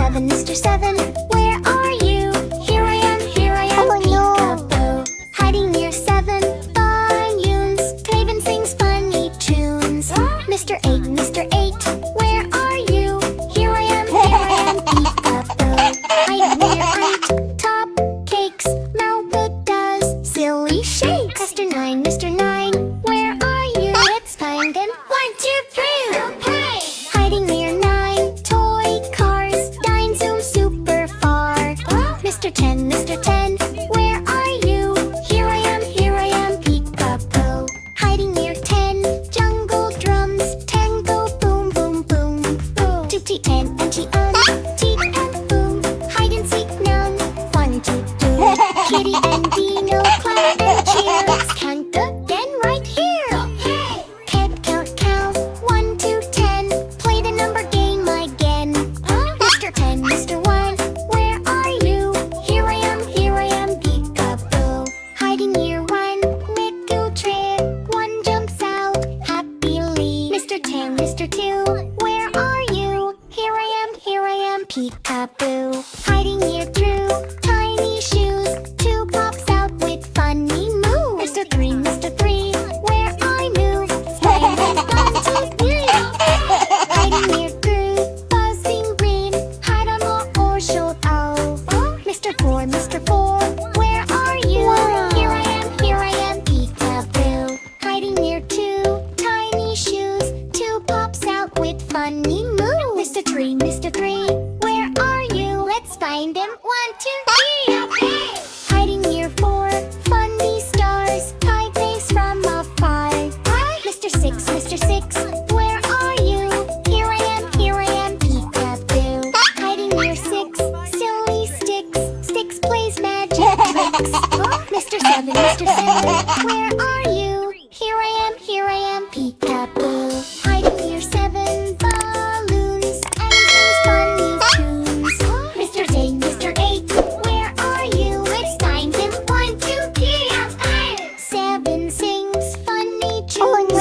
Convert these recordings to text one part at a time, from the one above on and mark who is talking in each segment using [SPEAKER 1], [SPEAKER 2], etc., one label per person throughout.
[SPEAKER 1] Seven, Mr. Seven, where are you? Here I am, peekaboo. Hiding near 7 volumes. Taven sings funny tunes. Mr. 8, Mr. 8, where are you? Here I am, peekaboo. Hiding near 8 top cakes. Melba does silly shakes. Mr. 9, where are you? Let's find him. 1, 2, 3, okay. Hiding near 9 toy cars. Dine zoom super far. Mr. 10, Mr. 10, where are you? Here I am, peekaboo. Hiding near 10 jungle drums. Tango boom, boom, boom, boom. Toot, 10 and teet and boom. Hide and seek none, fun to do. Kitty and Dino clap and cheer. Let's count again right here. Cat count 1 to 10. Play the number game again. Mr. 10, Mr. 1, where are you? Here I am, peekaboo. Hiding near 1 little tree. 1 jumps out happily. Mr. 10, Mr. 2, where are you? Here I am, peekaboo. Hiding near through tiny shoes. 2 pops out with funny moves. Mr. 3, where are you? Slam and gone to you. Hiding near through buzzing green. Hide on wall or show owl. Mr. 4, where are you? Here I am, peekaboo. Hiding near 2 tiny shoes. 2 pops out with funny moves. Mr. 3, where are you? Let's find him. 1, 2, 3, hiding near 4 funny stars. Hide face from afar. Mr. 6, where are you? Here I am, peekaboo. Hiding near 6 silly sticks. Sticks plays magic tricks. Mr. 7, where are you? Here I am, peekaboo. Hiding near 7 balloons. And sings funny tunes. Mr. 8, where are you? Let's find him. 1, 2, 3, 7 sings funny tunes.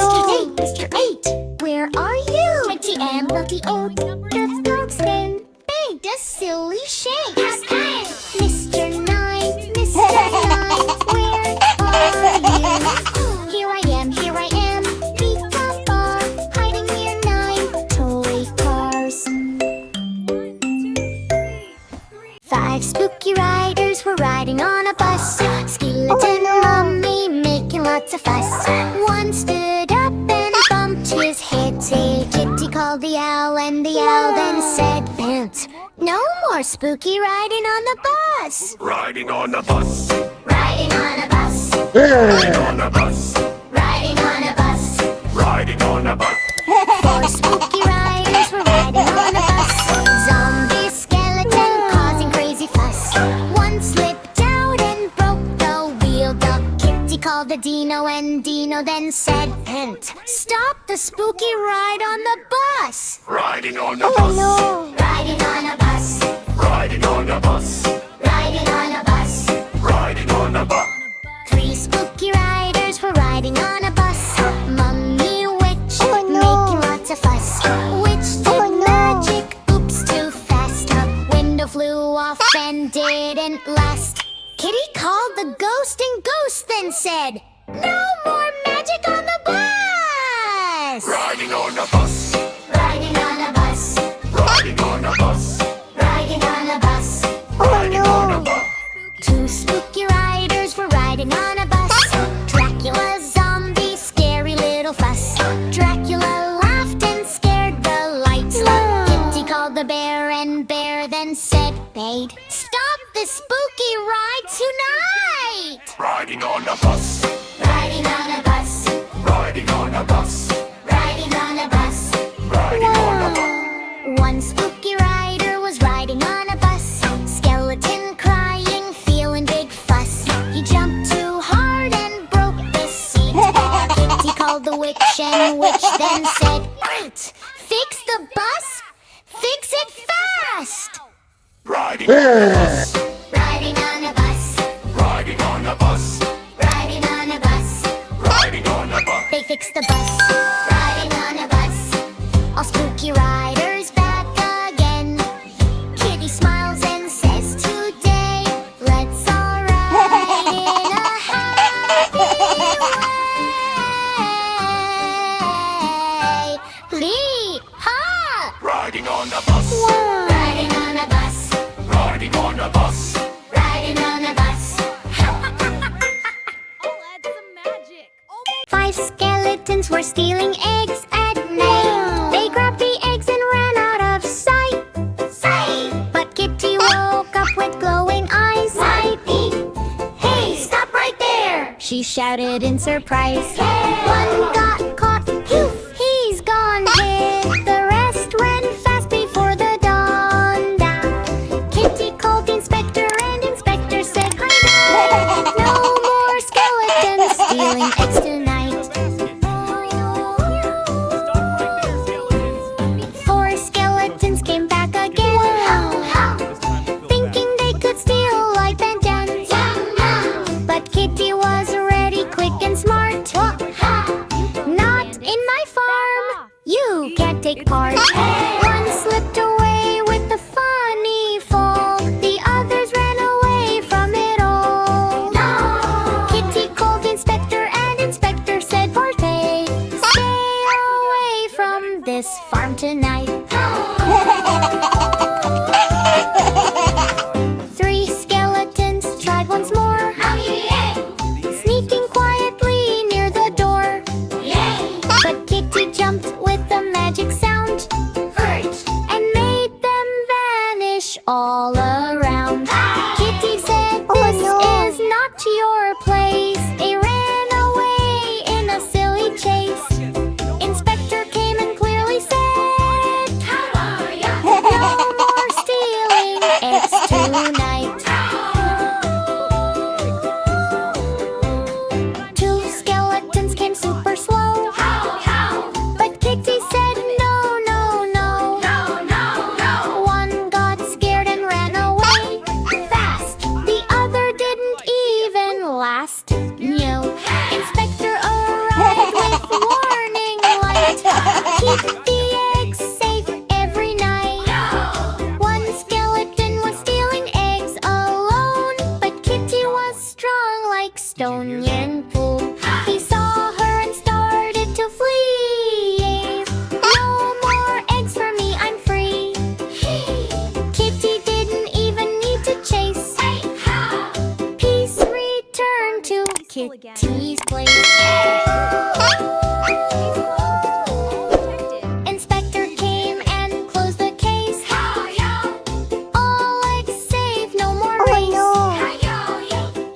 [SPEAKER 1] Mr. 8, where are you? 20 and 38, the throat spin. Big does silly shakes. Mr. 9, where are you? Here I am, peekaboo. Hiding near 9 toy cars. 5 spooky riders were riding on a bus. Skeleton mummy making lots of fuss. One stood up and bumped his head. Say, Kitty called the owl, and the owl then said, Pant, no more spooky riding on the bus.
[SPEAKER 2] Riding on a bus.
[SPEAKER 1] Riding on a bus.
[SPEAKER 2] Riding on a bus.
[SPEAKER 1] Riding on a bus.
[SPEAKER 2] Riding on a bus.
[SPEAKER 1] 4 spooky riders were riding on a bus. Zombie skeleton causing crazy fuss. One slipped out and broke the wheel. The Kitty called the Dino, and Dino then said, Pant, stop the spooky ride on the bus.
[SPEAKER 2] Riding on a bus.
[SPEAKER 1] Riding on a bus.
[SPEAKER 2] Riding on a bus.
[SPEAKER 1] Riding on a bus.
[SPEAKER 2] Riding on a bus.
[SPEAKER 1] 3 spooky riders were riding on a bus. Mummy witch making lots of fuss. Witch did magic, oops, too fast. A window flew off and didn't last. Kitty called the ghost, and ghost then said, no more magic on the bus.
[SPEAKER 2] Riding on a bus.
[SPEAKER 1] Riding on a bus.
[SPEAKER 2] Riding on a bus.
[SPEAKER 1] Riding on a bus.
[SPEAKER 2] Riding on a bus.
[SPEAKER 1] 2 spooky riders were riding on a bus. Dracula, zombie, scary little fuss. Dracula laughed and scared the lights. Kitty called the bear, and bear then said, Babe, stop this spooky ride tonight.
[SPEAKER 2] Riding on a bus.
[SPEAKER 1] Riding on a bus.
[SPEAKER 2] Riding on a bus.
[SPEAKER 1] Riding on a bus.
[SPEAKER 2] Riding on a bus.
[SPEAKER 1] 1 spooky rider was riding on a bus. Skeleton crying, feeling big fuss. He jumped too hard and broke the seat. Kitty called the witch, and witch then said, Right, fix the bus, fix it fast.
[SPEAKER 2] Riding on a bus.
[SPEAKER 1] Riding on a bus.
[SPEAKER 2] Riding on a bus.
[SPEAKER 1] Riding on a bus.
[SPEAKER 2] Riding on a bus.
[SPEAKER 1] They fixed the bus. Riding on a bus. All spooky riders back again. Kitty shouted in surprise. One got caught, poof, he's gone. Hit the rest ran fast before the dawn. Kitty called the inspector and inspector said, hi, no more skeletons stealing eggs tonight. 4 skeletons came back again, thinking they could steal like Ben 10. But Kitty was ready, quick and smart. Not in my farm, you can't take part. One slipped away with a funny fall. The others ran away from it all. Kitty called the inspector and inspector said, poor thing, stay away from this farm tonight. 3 skeletons tried once more, sneaking quietly near the door. But Kitty jumped with a magic sound and made them vanish all around. Kitty said, this is not your place. They ran away in a silly chase. Inspector came and clearly said, no more stealing eggs tonight. 2 skeletons came super slow, but Kitty said no, no, no. One got scared and ran away fast. The other didn't even last. No. Inspector arrived with warning light. Keep the eggs safe every night. 1 skeleton was stealing eggs alone, but Kitty was strong like stone and pull. He saw her and started to flee. No more eggs for me, I'm free. Kitty didn't even need to chase. Peace returned to Kitty's place. Inspector came and closed the case. All eggs safe, no more race.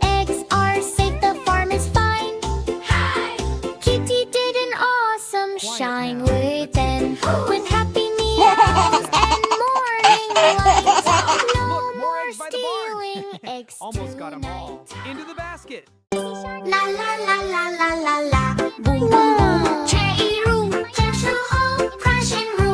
[SPEAKER 1] Eggs are safe, the farm is fine. Kitty did an awesome shine within, with happy meals and morning light. No more stealing eggs
[SPEAKER 3] Almost got them all.
[SPEAKER 1] tonight.
[SPEAKER 3] Into the basket.
[SPEAKER 1] La la la la la la la. Boom boom boom. Cherry room, gentle home, crash and room.